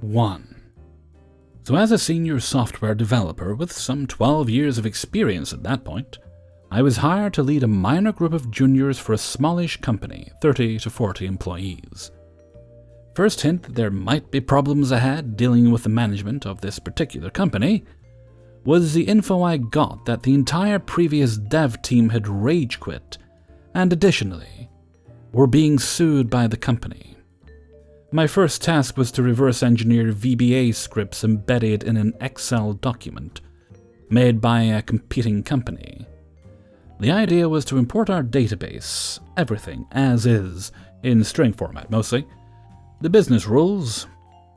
1. So as a senior software developer with some 12 years of experience at that point, I was hired to lead a minor group of juniors for a smallish company, 30 to 40 employees. First hint that there might be problems ahead dealing with the management of this particular company was the info I got that the entire previous dev team had rage quit, and additionally, were being sued by the company. My first task was to reverse engineer VBA scripts embedded in an Excel document made by a competing company. The idea was to import our database, everything as is, in string format mostly. The business rules,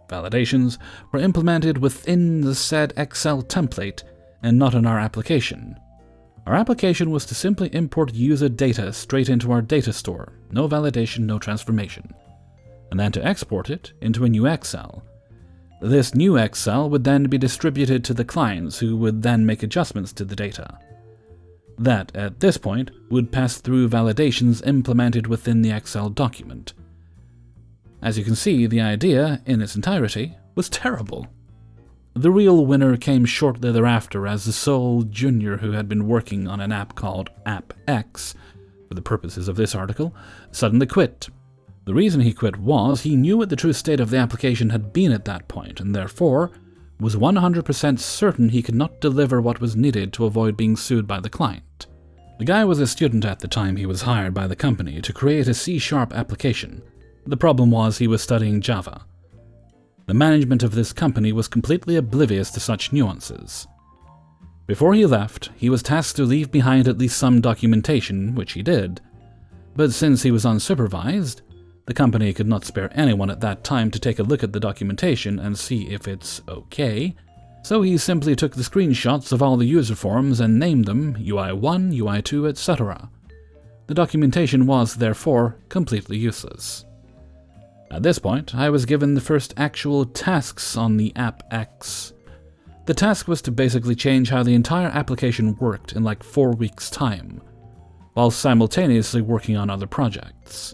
validations, were implemented within the said Excel template and not in our application. Our application was to simply import user data straight into our data store, no validation, no transformation, and then to export it into a new Excel. This new Excel would then be distributed to the clients who would then make adjustments to the data. That, at this point, would pass through validations implemented within the Excel document. As you can see, the idea, in its entirety, was terrible. The real winner came shortly thereafter as the sole junior who had been working on an app called App X, for the purposes of this article, suddenly quit. The reason he quit was he knew what the true state of the application had been at that point, and therefore was 100% certain he could not deliver what was needed to avoid being sued by the client. The guy was a student at the time he was hired by the company to create a C# application. The problem was he was studying Java. The management of this company was completely oblivious to such nuances. Before he left, he was tasked to leave behind at least some documentation, which he did. But since he was unsupervised, the company could not spare anyone at that time to take a look at the documentation and see if it's okay, so he simply took the screenshots of all the user forms and named them UI1, UI2, etc. The documentation was, therefore, completely useless. At this point, I was given the first actual tasks on the App X. The task was to basically change how the entire application worked in like 4 weeks' time, while simultaneously working on other projects.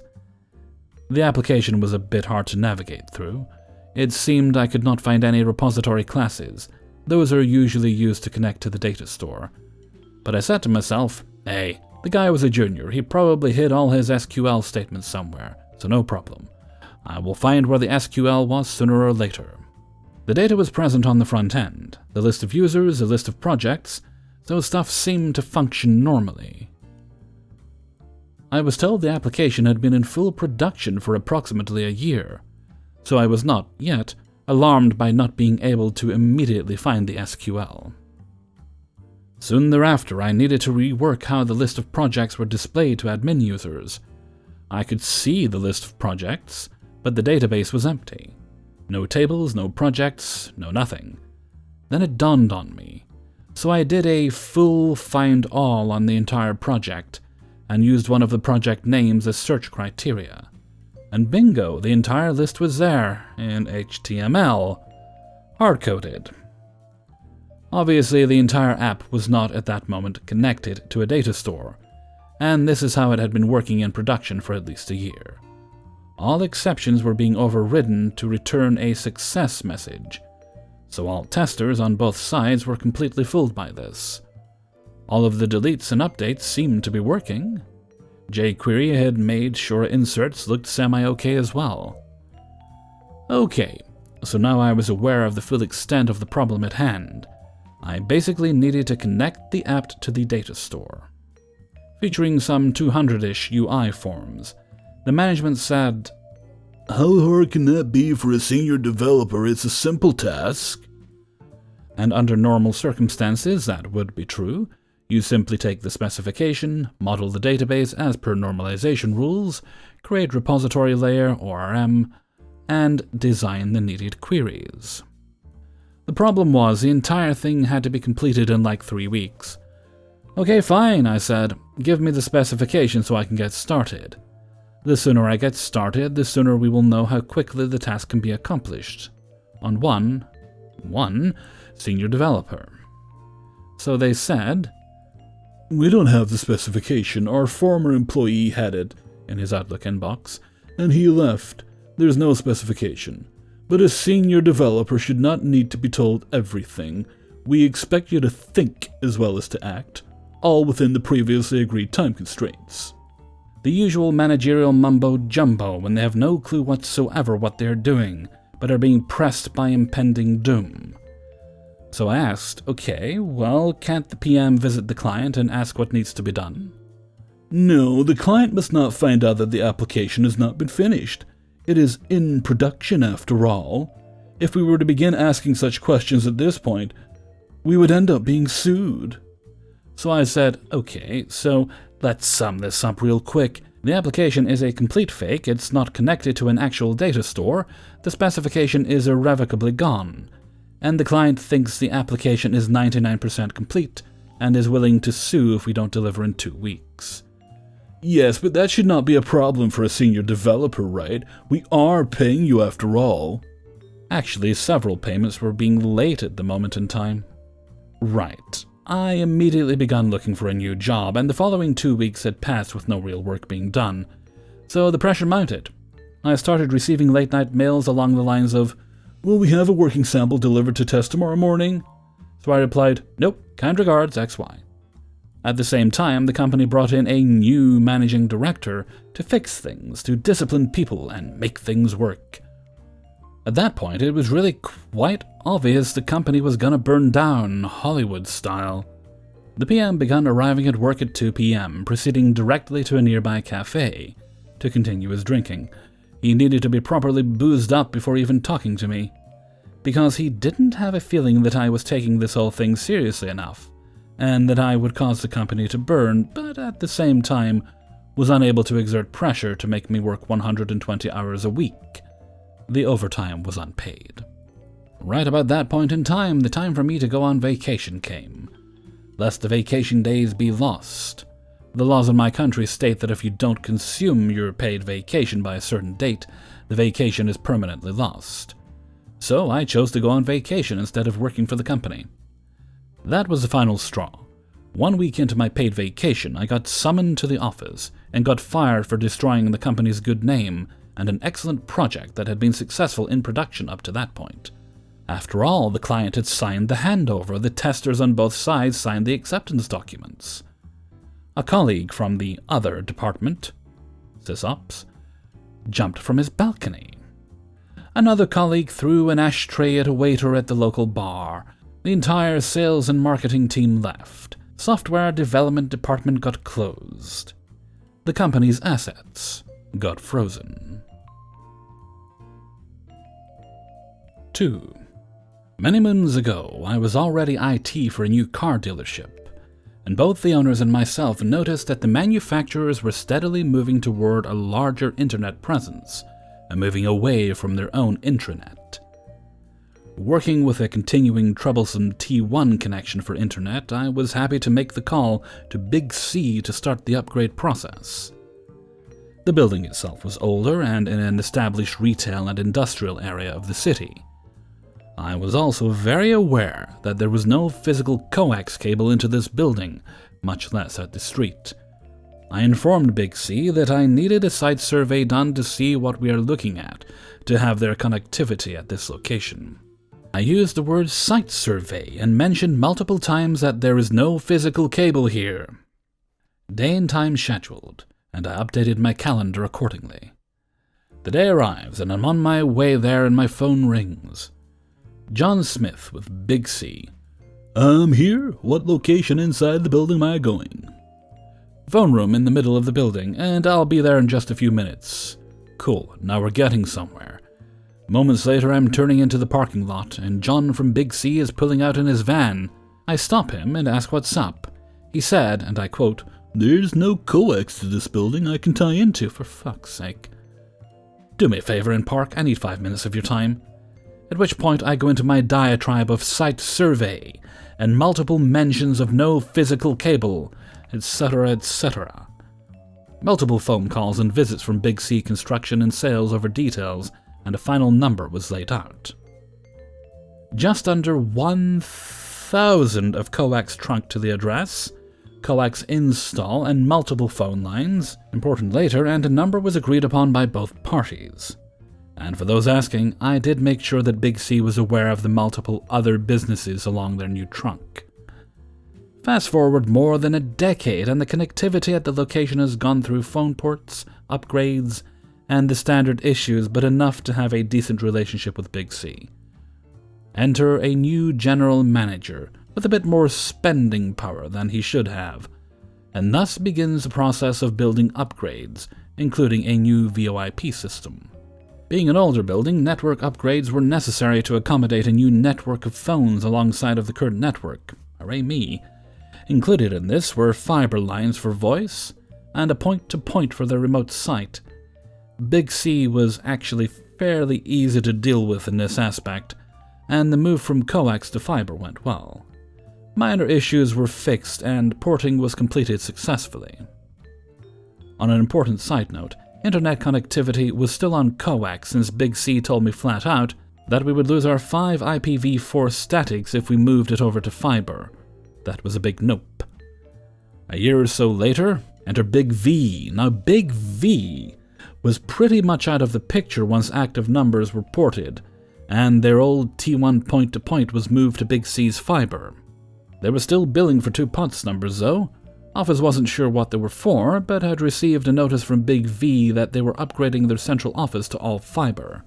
The application was a bit hard to navigate through. It seemed I could not find any repository classes. Those are usually used to connect to the data store. But I said to myself, hey, the guy was a junior, he probably hid all his SQL statements somewhere, so no problem. I will find where the SQL was sooner or later. The data was present on the front end, the list of users, a list of projects, so stuff seemed to function normally. I was told the application had been in full production for approximately a year, so I was not, yet, alarmed by not being able to immediately find the SQL. Soon thereafter, I needed to rework how the list of projects were displayed to admin users. I could see the list of projects, but the database was empty. No tables, no projects, no nothing. Then it dawned on me. So I did a full find all on the entire project and used one of the project names as search criteria. And bingo, the entire list was there, in HTML, hard-coded. Obviously, the entire app was not at that moment connected to a data store, and this is how it had been working in production for at least a year. All exceptions were being overridden to return a success message, so all testers on both sides were completely fooled by this. All of the deletes and updates seemed to be working. jQuery had made sure inserts looked semi-okay as well. Okay, so now I was aware of the full extent of the problem at hand. I basically needed to connect the app to the data store. Featuring some 200-ish UI forms, the management said, "How hard can that be for a senior developer? It's a simple task." And under normal circumstances, that would be true. You simply take the specification, model the database as per normalization rules, create repository layer, ORM, and design the needed queries. The problem was the entire thing had to be completed in like 3 weeks. "Okay, fine," I said. "Give me the specification so I can get started. The sooner I get started, the sooner we will know how quickly the task can be accomplished. On one senior developer." So they said, "We don't have the specification. Our former employee had it," in his Outlook inbox, "and he left. There's no specification. But a senior developer should not need to be told everything. We expect you to think as well as to act, all within the previously agreed time constraints. The usual managerial mumbo-jumbo when they have no clue whatsoever what they're doing, but are being pressed by impending doom. So I asked, okay, well, can't the PM visit the client and ask what needs to be done? No, the client must not find out that the application has not been finished. It is in production after all. If we were to begin asking such questions at this point, we would end up being sued. So I said, okay, so let's sum this up real quick. The application is a complete fake, it's not connected to an actual data store, the specification is irrevocably gone, and the client thinks the application is 99% complete and is willing to sue if we don't deliver in 2 weeks. Yes, but that should not be a problem for a senior developer, right? We are paying you after all. Actually, several payments were being late at the moment in time. Right. I immediately began looking for a new job, and the following 2 weeks had passed with no real work being done. So the pressure mounted. I started receiving late-night mails along the lines of, "Will we have a working sample delivered to test tomorrow morning?" So I replied, "Nope, kind regards, XY." At the same time, the company brought in a new managing director to fix things, to discipline people, and make things work. At that point, it was really quite obvious the company was gonna burn down, Hollywood style. The PM began arriving at work at 2 p.m., proceeding directly to a nearby cafe to continue his drinking. He needed to be properly boozed up before even talking to me, because he didn't have a feeling that I was taking this whole thing seriously enough, and that I would cause the company to burn, but at the same time was unable to exert pressure to make me work 120 hours a week. The overtime was unpaid. Right about that point in time, the time for me to go on vacation came. Lest the vacation days be lost. The laws in my country state that if you don't consume your paid vacation by a certain date, the vacation is permanently lost. So I chose to go on vacation instead of working for the company. That was the final straw. 1 week into my paid vacation, I got summoned to the office and got fired for destroying the company's good name and an excellent project that had been successful in production up to that point. After all, the client had signed the handover, the testers on both sides signed the acceptance documents. A colleague from the other department, SysOps, jumped from his balcony. Another colleague threw an ashtray at a waiter at the local bar. The entire sales and marketing team left. Software development department got closed. The company's assets got frozen. 2. Many moons ago, I was already IT for a new car dealership, and both the owners and myself noticed that the manufacturers were steadily moving toward a larger internet presence and moving away from their own intranet. Working with a continuing troublesome T1 connection for internet, I was happy to make the call to Big C to start the upgrade process. The building itself was older and in an established retail and industrial area of the city. I was also very aware that there was no physical coax cable into this building, much less at the street. I informed Big C that I needed a site survey done to see what we are looking at, to have their connectivity at this location. I used the word site survey and mentioned multiple times that there is no physical cable here. Day and time scheduled, and I updated my calendar accordingly. The day arrives and I'm on my way there and my phone rings. John Smith with Big C. "I'm here. What location inside the building am I going?" "Phone room in the middle of the building, and I'll be there in just a few minutes." "Cool, now we're getting somewhere." Moments later, I'm turning into the parking lot, and John from Big C is pulling out in his van. I stop him and ask what's up. He said, and I quote, "There's no coax to this building I can tie into, for fuck's sake." "Do me a favor and park, I need 5 minutes of your time." At which point I go into my diatribe of site survey and multiple mentions of no physical cable, etc., etc. Multiple phone calls and visits from Big C Construction and Sales over details, and a final number was laid out. Just under 1,000 of coax trunked to the address, coax install and multiple phone lines, important later, and a number was agreed upon by both parties. And for those asking, I did make sure that Big C was aware of the multiple other businesses along their new trunk. Fast forward more than a decade, and the connectivity at the location has gone through phone ports, upgrades, and the standard issues, but enough to have a decent relationship with Big C. Enter a new general manager with a bit more spending power than he should have, and thus begins the process of building upgrades, including a new VoIP system. Being an older building, network upgrades were necessary to accommodate a new network of phones alongside of the current network. Hooray me. Included in this were fiber lines for voice and a point-to-point for their remote site. Big C was actually fairly easy to deal with in this aspect, and the move from coax to fiber went well. Minor issues were fixed and porting was completed successfully. On an important side note, internet connectivity was still on coax since Big C told me flat out that we would lose our 5 IPv4 statics if we moved it over to fiber. That was a big nope. A year or so later, enter Big V. Now Big V was pretty much out of the picture once active numbers were ported, and their old T1 point-to-point was moved to Big C's fiber. They were still billing for 2 POTS numbers though. Office wasn't sure what they were for, but had received a notice from Big V that they were upgrading their central office to all fiber.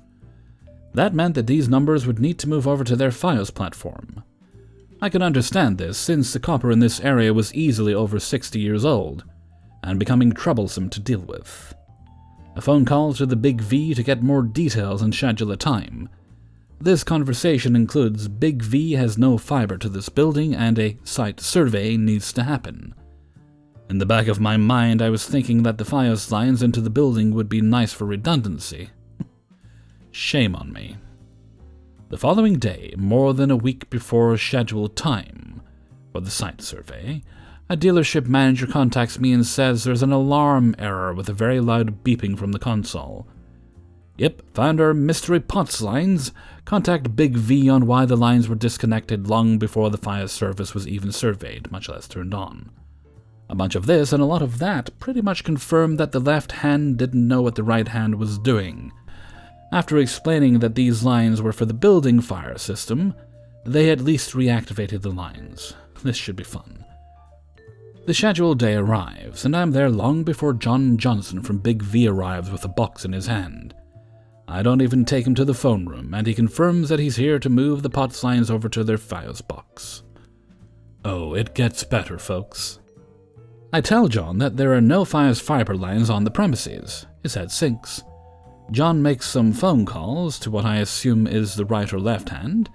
That meant that these numbers would need to move over to their Fios platform. I can understand this, since the copper in this area was easily over 60 years old, and becoming troublesome to deal with. A phone call to the Big V to get more details and schedule a time. This conversation includes Big V has no fiber to this building and a site survey needs to happen. In the back of my mind, I was thinking that the Fios lines into the building would be nice for redundancy. Shame on me. The following day, more than a week before scheduled time for the site survey, a dealership manager contacts me and says there's an alarm error with a very loud beeping from the console. Yep, found our mystery POTS lines. Contact Big V on why the lines were disconnected long before the Fios service was even surveyed, much less turned on. A bunch of this and a lot of that pretty much confirmed that the left hand didn't know what the right hand was doing. After explaining that these lines were for the building fire system, they at least reactivated the lines. This should be fun. The scheduled day arrives, and I'm there long before John Johnson from Big V arrives with a box in his hand. I don't even take him to the phone room, and he confirms that he's here to move the POTS lines over to their Fios box. Oh, it gets better, folks. I tell John that there are no Fios fiber lines on the premises. His head sinks. John makes some phone calls to what I assume is the right or left hand,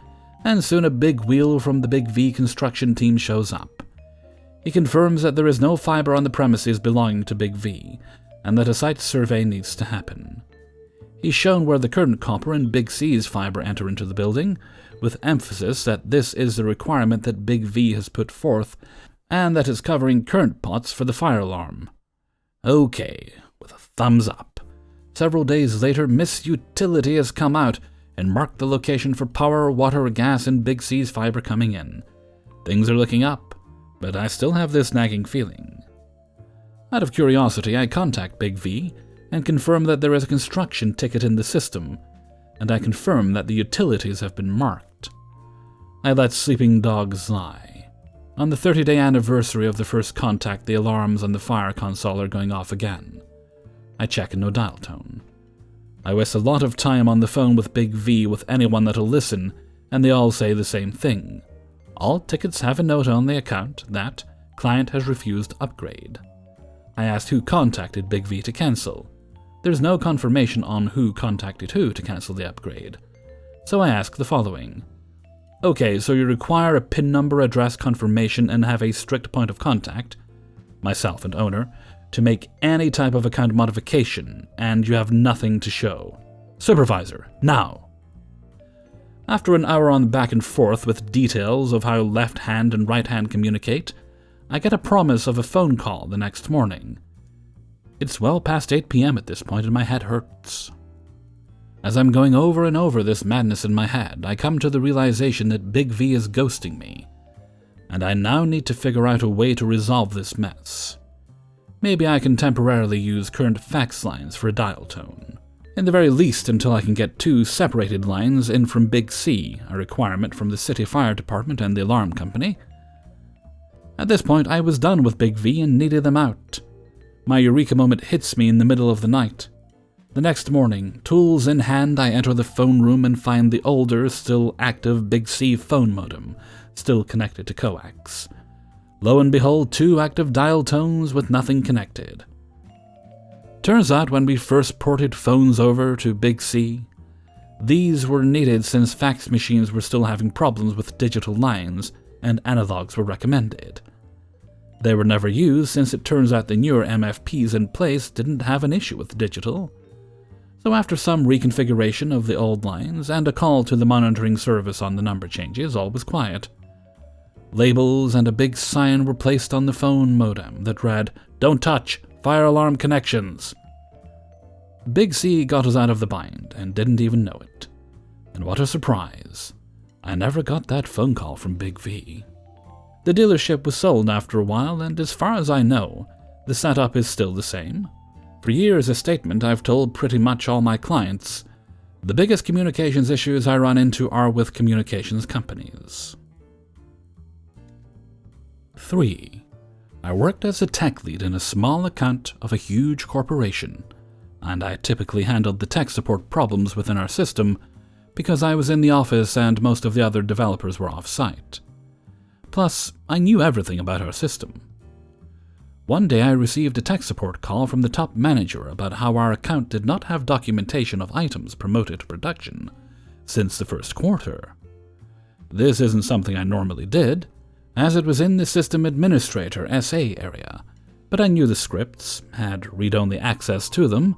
and soon a big wheel from the Big V construction team shows up. He confirms that there is no fiber on the premises belonging to Big V, and that a site survey needs to happen. He's shown where the current copper and Big C's fiber enter into the building, with emphasis that this is the requirement that Big V has put forth, and that is covering current POTS for the fire alarm. Okay, with a thumbs up. Several days later, Miss Utility has come out and marked the location for power, water, gas, and Big C's fiber coming in. Things are looking up, but I still have this nagging feeling. Out of curiosity, I contact Big V and confirm that there is a construction ticket in the system, and I confirm that the utilities have been marked. I let sleeping dogs lie. On the 30-day anniversary of the first contact, the alarms on the fire console are going off again. I check no dial tone. I waste a lot of time on the phone with Big V with anyone that'll listen, and they all say the same thing. All tickets have a note on the account that client has refused upgrade. I asked who contacted Big V to cancel. There's no confirmation on who contacted who to cancel the upgrade. So I ask the following. Okay, so you require a PIN number, address confirmation, and have a strict point of contact, myself and owner, to make any type of account modification, and you have nothing to show. Supervisor, now! After an hour on back and forth with details of how left hand and right hand communicate, I get a promise of a phone call the next morning. It's well past 8 p.m. at this point and my head hurts. As I'm going over and over this madness in my head, I come to the realization that Big V is ghosting me, and I now need to figure out a way to resolve this mess. Maybe I can temporarily use current fax lines for a dial tone. In the very least until I can get 2 separated lines in from Big C, a requirement from the city fire department and the alarm company. At this point, I was done with Big V and needed them out. My eureka moment hits me in the middle of the night. The next morning, tools in hand, I enter the phone room and find the older, still active Big C phone modem, still connected to coax. Lo and behold, 2 active dial tones with nothing connected. Turns out when we first ported phones over to Big C, these were needed since fax machines were still having problems with digital lines and analogs were recommended. They were never used since it turns out the newer MFPs in place didn't have an issue with digital. So after some reconfiguration of the old lines and a call to the monitoring service on the number changes, all was quiet. Labels and a big sign were placed on the phone modem that read, "Don't touch! Fire alarm connections!" Big C got us out of the bind and didn't even know it. And what a surprise. I never got that phone call from Big V. The dealership was sold after a while, and as far as I know, the setup is still the same. For years, a statement I've told pretty much all my clients, the biggest communications issues I run into are with communications companies. 3. I worked as a tech lead in a small account of a huge corporation, and I typically handled the tech support problems within our system because I was in the office and most of the other developers were off-site. Plus, I knew everything about our system. One day I received a tech support call from the top manager about how our account did not have documentation of items promoted to production since the first quarter. This isn't something I normally did, as it was in the System Administrator SA area, but I knew the scripts, had read-only access to them,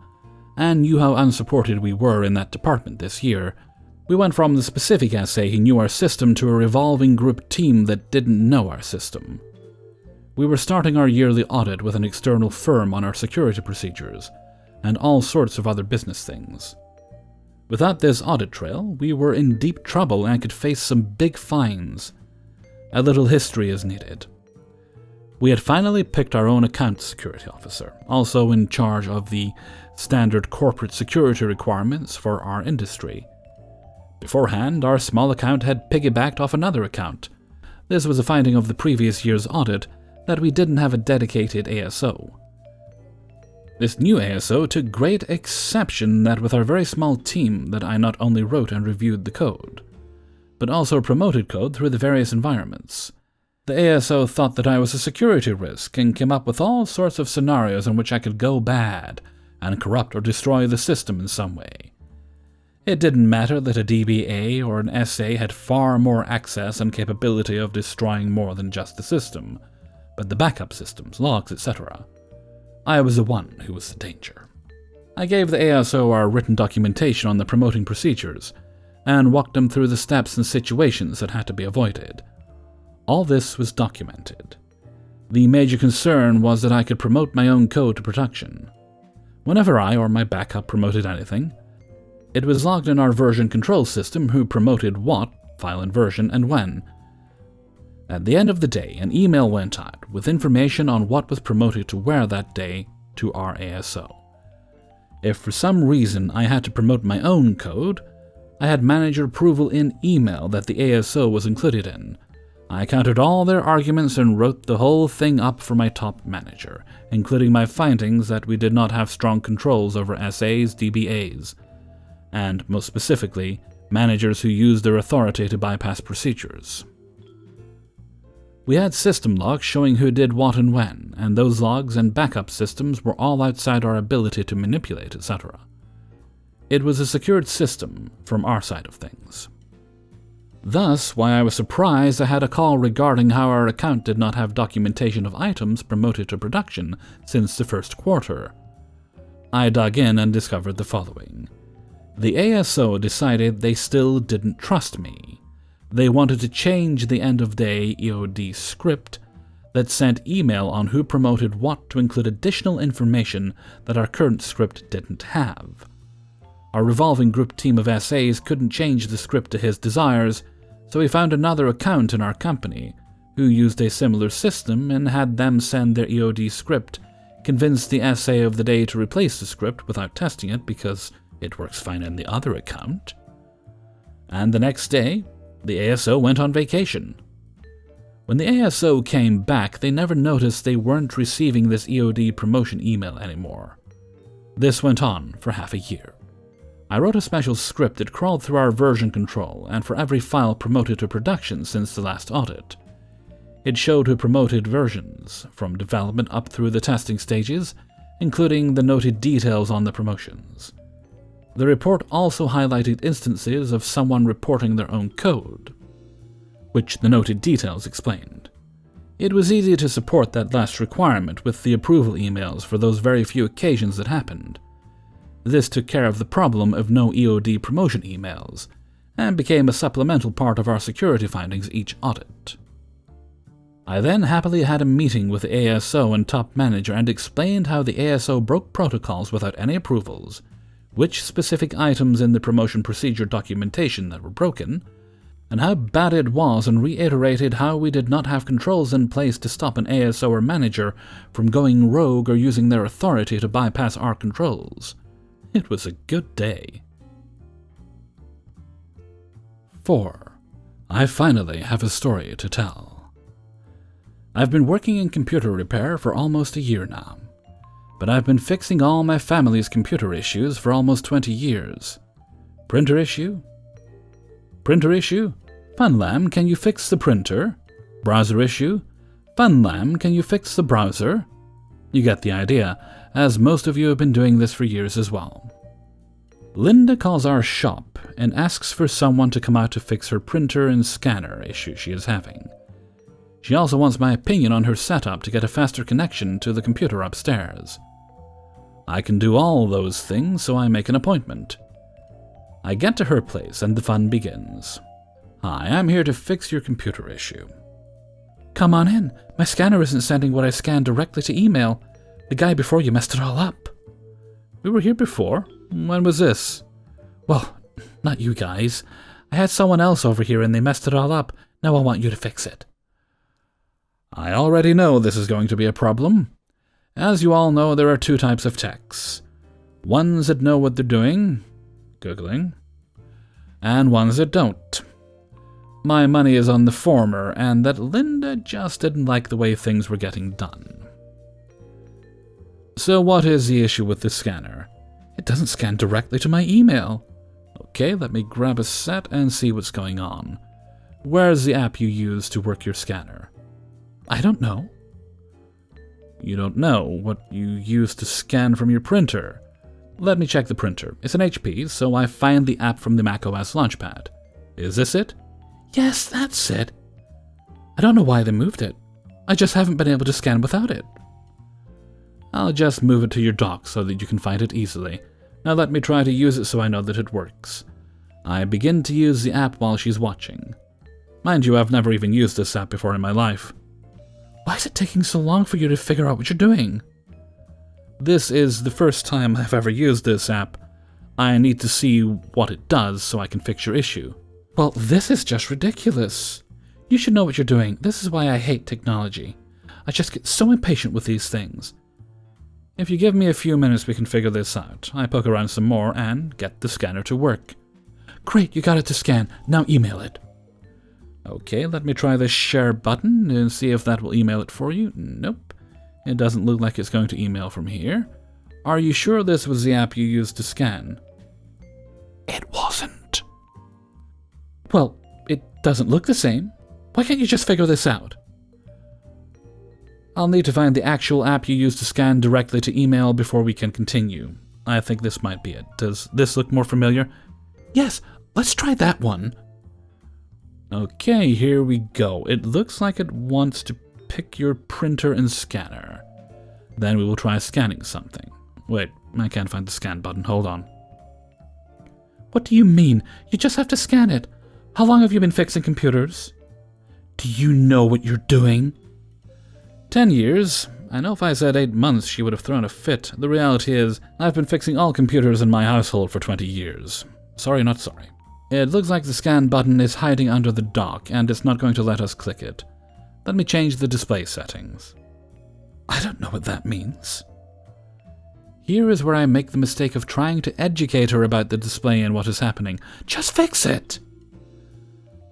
and knew how unsupported we were in that department this year. We went from the specific SA who knew our system to a revolving group team that didn't know our system. We were starting our yearly audit with an external firm on our security procedures, and all sorts of other business things. Without this audit trail, we were in deep trouble and could face some big fines. A little history is needed. We had finally picked our own account security officer, also in charge of the standard corporate security requirements for our industry. Beforehand, our small account had piggybacked off another account. This was a finding of the previous year's audit, that we didn't have a dedicated ASO. This new ASO took great exception that with our very small team that I not only wrote and reviewed the code, but also promoted code through the various environments. The ASO thought that I was a security risk and came up with all sorts of scenarios in which I could go bad and corrupt or destroy the system in some way. It didn't matter that a DBA or an SA had far more access and capability of destroying more than just the system, but the backup systems, logs, etc. I was the one who was the danger. I gave the ASO our written documentation on the promoting procedures, and walked them through the steps and situations that had to be avoided. All this was documented. The major concern was that I could promote my own code to production. Whenever I or my backup promoted anything, it was logged in our version control system who promoted what, file and version, and when. At the end of the day, an email went out with information on what was promoted to where that day to our ASO. If for some reason I had to promote my own code, I had manager approval in email that the ASO was included in. I countered all their arguments and wrote the whole thing up for my top manager, including my findings that we did not have strong controls over SAs, DBAs, and most specifically, managers who used their authority to bypass procedures. We had system logs showing who did what and when, and those logs and backup systems were all outside our ability to manipulate, etc. It was a secured system from our side of things. Thus, why I was surprised I had a call regarding how our account did not have documentation of items promoted to production since the first quarter. I dug in and discovered the following. The ASO decided they still didn't trust me. They wanted to change the end-of-day EOD script that sent email on who promoted what to include additional information that our current script didn't have. Our revolving group team of SAs couldn't change the script to his desires, so he found another account in our company who used a similar system and had them send their EOD script, convinced the SA of the day to replace the script without testing it because It works fine in the other account. And the next day, the ASO went on vacation. When the ASO came back, they never noticed they weren't receiving this EOD promotion email anymore. This went on for half a year. I wrote a special script that crawled through our version control and for every file promoted to production since the last audit. It showed who promoted versions, from development up through the testing stages, including the noted details on the promotions. The report also highlighted instances of someone reporting their own code, which the noted details explained. It was easy to support that last requirement with the approval emails for those very few occasions that happened. This took care of the problem of no EOD promotion emails, and became a supplemental part of our security findings each audit. I then happily had a meeting with the ASO and top manager and explained how the ASO broke protocols without any approvals, which specific items in the promotion procedure documentation that were broken, and how bad it was, and reiterated how we did not have controls in place to stop an ASO or manager from going rogue or using their authority to bypass our controls. It was a good day. 4. I finally have a story to tell. I've been working in computer repair for almost a year now, but I've been fixing all my family's computer issues for almost 20 years. Printer issue? Printer issue? Funlam, can you fix the printer? Browser issue? Funlam, can you fix the browser? You get the idea, as most of you have been doing this for years as well. Linda calls our shop and asks for someone to come out to fix her printer and scanner issue she is having. She also wants my opinion on her setup to get a faster connection to the computer upstairs. I can do all those things, so I make an appointment. I get to her place and the fun begins. Hi, I'm here to fix your computer issue. Come on in. My scanner isn't sending what I scanned directly to email. The guy before you messed it all up. We were here before. When was this? Well, not you guys. I had someone else over here and they messed it all up. Now I want you to fix it. I already know this is going to be a problem. As you all know, there are two types of techs. Ones that know what they're doing, Googling, and ones that don't. My money is on the former, and that Linda just didn't like the way things were getting done. So what is the issue with the scanner? It doesn't scan directly to my email. Okay, let me grab a set and see what's going on. Where's the app you use to work your scanner? I don't know. You don't know what you use to scan from your printer. Let me check the printer. It's an HP, so I find the app from the macOS Launchpad. Is this it? Yes, that's it. I don't know why they moved it. I just haven't been able to scan without it. I'll just move it to your dock so that you can find it easily. Now let me try to use it so I know that it works. I begin to use the app while she's watching. Mind you, I've never even used this app before in my life. Why is it taking so long for you to figure out what you're doing? This is the first time I've ever used this app. I need to see what it does so I can fix your issue. Well, this is just ridiculous. You should know what you're doing. This is why I hate technology. I just get so impatient with these things. If you give me a few minutes, we can figure this out. I poke around some more and get the scanner to work. Great, you got it to scan. Now email it. Okay, let me try the share button and see if that will email it for you. Nope. It doesn't look like it's going to email from here. Are you sure this was the app you used to scan? It wasn't. Well, it doesn't look the same. Why can't you just figure this out? I'll need to find the actual app you used to scan directly to email before we can continue. I think this might be it. Does this look more familiar? Yes, let's try that one. Okay, here we go. It looks like it wants to pick your printer and scanner. Then we will try scanning something. Wait, I can't find the scan button. Hold on. What do you mean? You just have to scan it. How long have you been fixing computers? Do you know what you're doing? 10 years. I know if I said 8 months, she would have thrown a fit. The reality is, I've been fixing all computers in my household for 20 years. Sorry, not sorry. It looks like the scan button is hiding under the dock, and it's not going to let us click it. Let me change the display settings. I don't know what that means. Here is where I make the mistake of trying to educate her about the display and what is happening. Just fix it!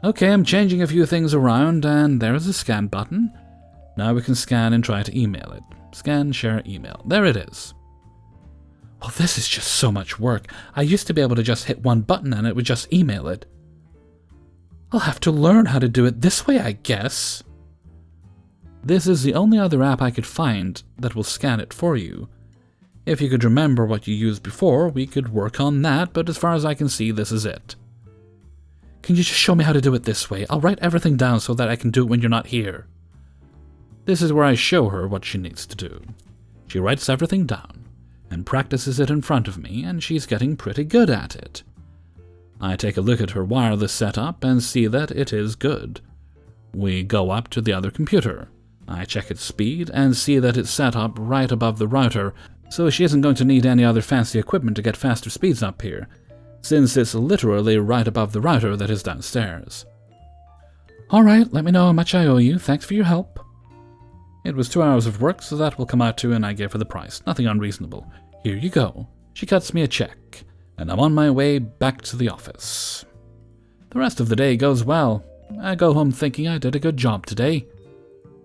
Okay, I'm changing a few things around, and there is a scan button. Now we can scan and try to email it. Scan, share, email. There it is. Well, this is just so much work. I used to be able to just hit one button and it would just email it. I'll have to learn how to do it this way, I guess. This is the only other app I could find that will scan it for you. If you could remember what you used before, we could work on that, but as far as I can see, this is it. Can you just show me how to do it this way? I'll write everything down so that I can do it when you're not here. This is where I show her what she needs to do. She writes everything down and practices it in front of me, and she's getting pretty good at it. I take a look at her wireless setup and see that it is good. We go up to the other computer. I check its speed and see that it's set up right above the router, so she isn't going to need any other fancy equipment to get faster speeds up here, since it's literally right above the router that is downstairs. Alright, let me know how much I owe you. Thanks for your help. It was 2 hours of work, so that will come out to, and I gave her the price. Nothing unreasonable. Here you go. She cuts me a check, and I'm on my way back to the office. The rest of the day goes well. I go home thinking I did a good job today.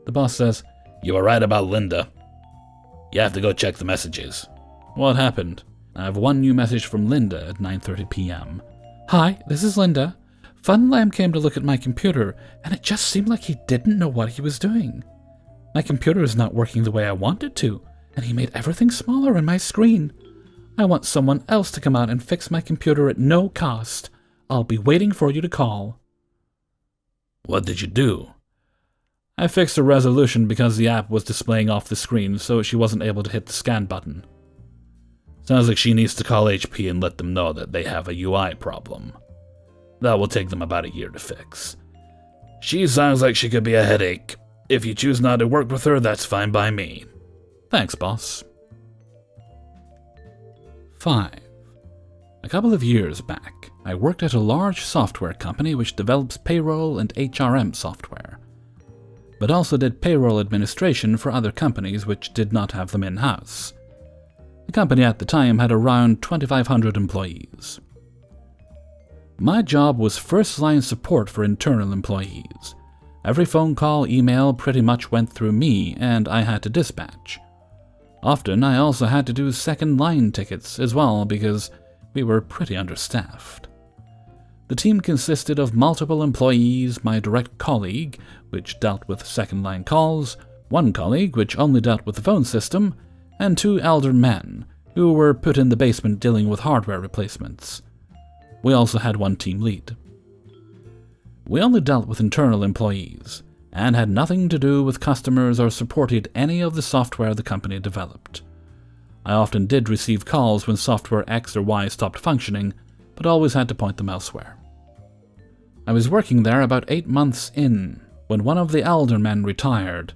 The boss says, "You were right about Linda. You have to go check the messages." What happened? I have one new message from Linda at 9:30 p.m. Hi, this is Linda. Funlam came to look at my computer, and it just seemed like he didn't know what he was doing. My computer is not working the way I want it to, and he made everything smaller on my screen. I want someone else to come out and fix my computer at no cost. I'll be waiting for you to call. What did you do? I fixed the resolution because the app was displaying off the screen, so she wasn't able to hit the scan button. Sounds like she needs to call HP and let them know that they have a UI problem. That will take them about a year to fix. She sounds like she could be a headache. If you choose not to work with her, that's fine by me. Thanks, boss. 5. A couple of years back, I worked at a large software company which develops payroll and HRM software, but also did payroll administration for other companies which did not have them in-house. The company at the time had around 2,500 employees. My job was first-line support for internal employees. Every phone call, email pretty much went through me, and I had to dispatch. Often I also had to do second-line tickets as well because we were pretty understaffed. The team consisted of multiple employees, my direct colleague, which dealt with second-line calls, one colleague, which only dealt with the phone system, and 2 elder men, who were put in the basement dealing with hardware replacements. We also had one team lead. We only dealt with internal employees, and had nothing to do with customers or supported any of the software the company developed. I often did receive calls when software X or Y stopped functioning, but always had to point them elsewhere. I was working there about 8 months in, when one of the elder men retired.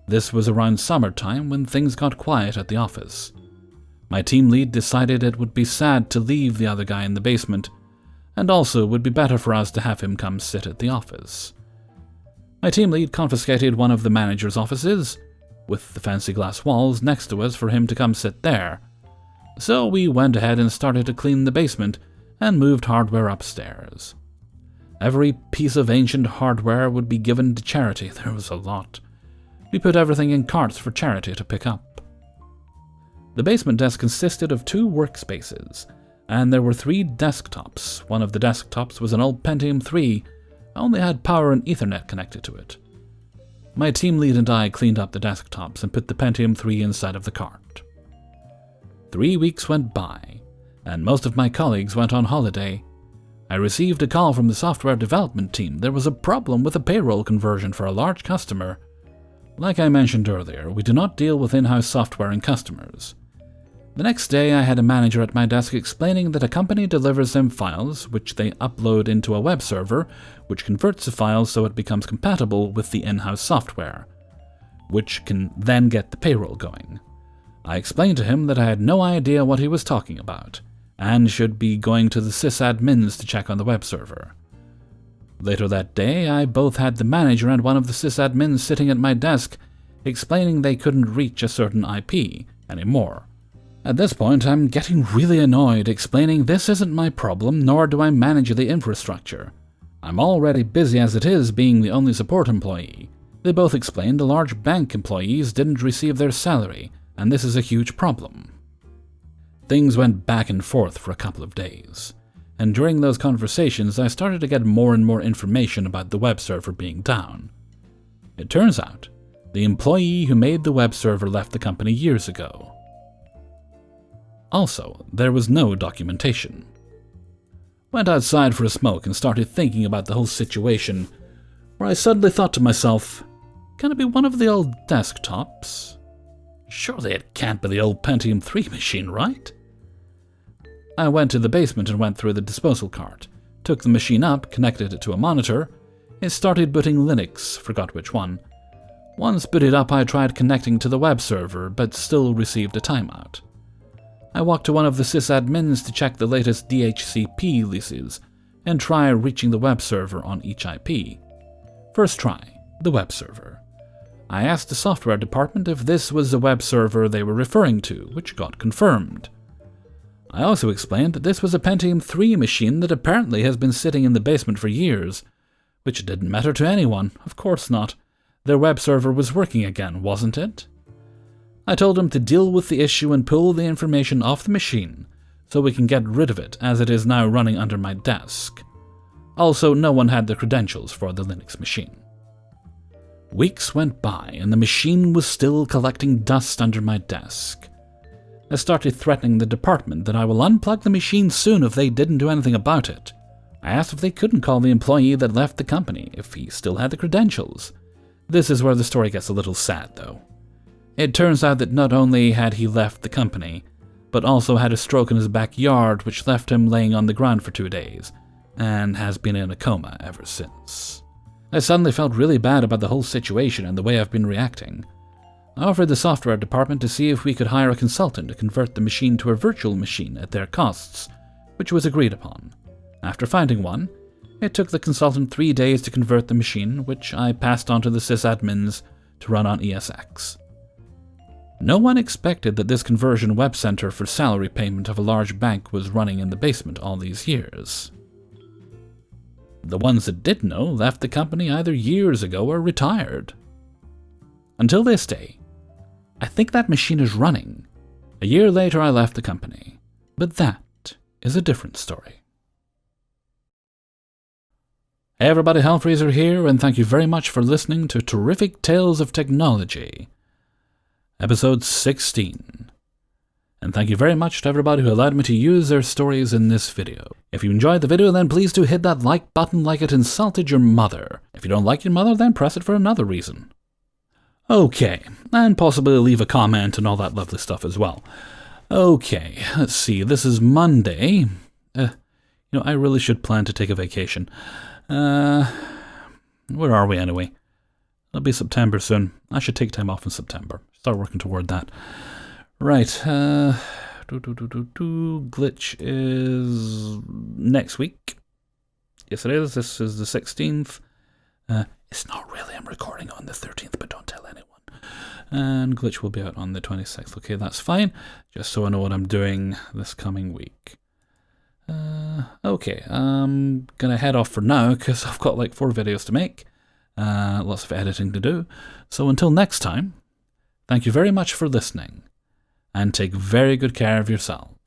This was around summertime when things got quiet at the office. My team lead decided it would be sad to leave the other guy in the basement, and also would be better for us to have him come sit at the office. My team lead confiscated one of the manager's offices, with the fancy glass walls next to us for him to come sit there. So we went ahead and started to clean the basement and moved hardware upstairs. Every piece of ancient hardware would be given to charity. There was a lot. We put everything in carts for charity to pick up. The basement desk consisted of 2 workspaces, and there were 3 desktops. One of the desktops was an old Pentium 3, only had power and Ethernet connected to it. My team lead and I cleaned up the desktops and put the Pentium 3 inside of the cart. 3 weeks went by, and most of my colleagues went on holiday. I received a call from the software development team. There was a problem with a payroll conversion for a large customer. Like I mentioned earlier, we do not deal with in-house software and customers. The next day I had a manager at my desk explaining that a company delivers them files which they upload into a web server, which converts the files so it becomes compatible with the in-house software, which can then get the payroll going. I explained to him that I had no idea what he was talking about, and should be going to the sysadmins to check on the web server. Later that day, I both had the manager and one of the sysadmins sitting at my desk, explaining they couldn't reach a certain IP anymore. At this point, I'm getting really annoyed, explaining this isn't my problem, nor do I manage the infrastructure. I'm already busy as it is, being the only support employee. They both explained the large bank employees didn't receive their salary, and this is a huge problem. Things went back and forth for a couple of days, and during those conversations I started to get more and more information about the web server being down. It turns out, the employee who made the web server left the company years ago. Also, there was no documentation. Went outside for a smoke and started thinking about the whole situation, where I suddenly thought to myself, can it be one of the old desktops? Surely it can't be the old Pentium 3 machine, right? I went to the basement and went through the disposal cart, took the machine up, connected it to a monitor, and started booting Linux, forgot which one. Once booted up, I tried connecting to the web server, but still received a timeout. I walked to one of the sysadmins to check the latest DHCP leases, and try reaching the web server on each IP. First try, the web server. I asked the software department if this was the web server they were referring to, which got confirmed. I also explained that this was a Pentium 3 machine that apparently has been sitting in the basement for years, which didn't matter to anyone, of course not. Their web server was working again, wasn't it? I told him to deal with the issue and pull the information off the machine, so we can get rid of it as it is now running under my desk. Also, no one had the credentials for the Linux machine. Weeks went by and the machine was still collecting dust under my desk. I started threatening the department that I will unplug the machine soon if they didn't do anything about it. I asked if they couldn't call the employee that left the company if he still had the credentials. This is where the story gets a little sad, though. It turns out that not only had he left the company, but also had a stroke in his backyard which left him laying on the ground for 2 days, and has been in a coma ever since. I suddenly felt really bad about the whole situation and the way I've been reacting. I offered the software department to see if we could hire a consultant to convert the machine to a virtual machine at their costs, which was agreed upon. After finding one, it took the consultant 3 days to convert the machine, which I passed on to the sysadmins to run on ESX. No one expected that this conversion web center for salary payment of a large bank was running in the basement all these years. The ones that did know left the company either years ago or retired. Until this day, I think that machine is running. A year later I left the company, but that is a different story. Hey everybody, Hellfreezer here, and thank you very much for listening to Terrific Tales of Technology, Episode 16. And thank you very much to everybody who allowed me to use their stories in this video. If you enjoyed the video, then please do hit that like button like it insulted your mother. If you don't like your mother, then press it for another reason. Okay, and possibly leave a comment and all that lovely stuff as well. Okay, let's see, this is Monday. I really should plan to take a vacation. Where are we anyway? It'll be September soon. I should take time off in September. Start working toward that. Right, glitch is next week. Yes it is, this is the 16th. It's not really, I'm recording on the 13th, but don't tell anyone. And glitch will be out on the 26th. Okay, that's fine, just so I know what I'm doing this coming week. Okay, I'm gonna head off for now, because I've got like 4 videos to make. Lots of editing to do. So until next time, thank you very much for listening, and take very good care of yourselves.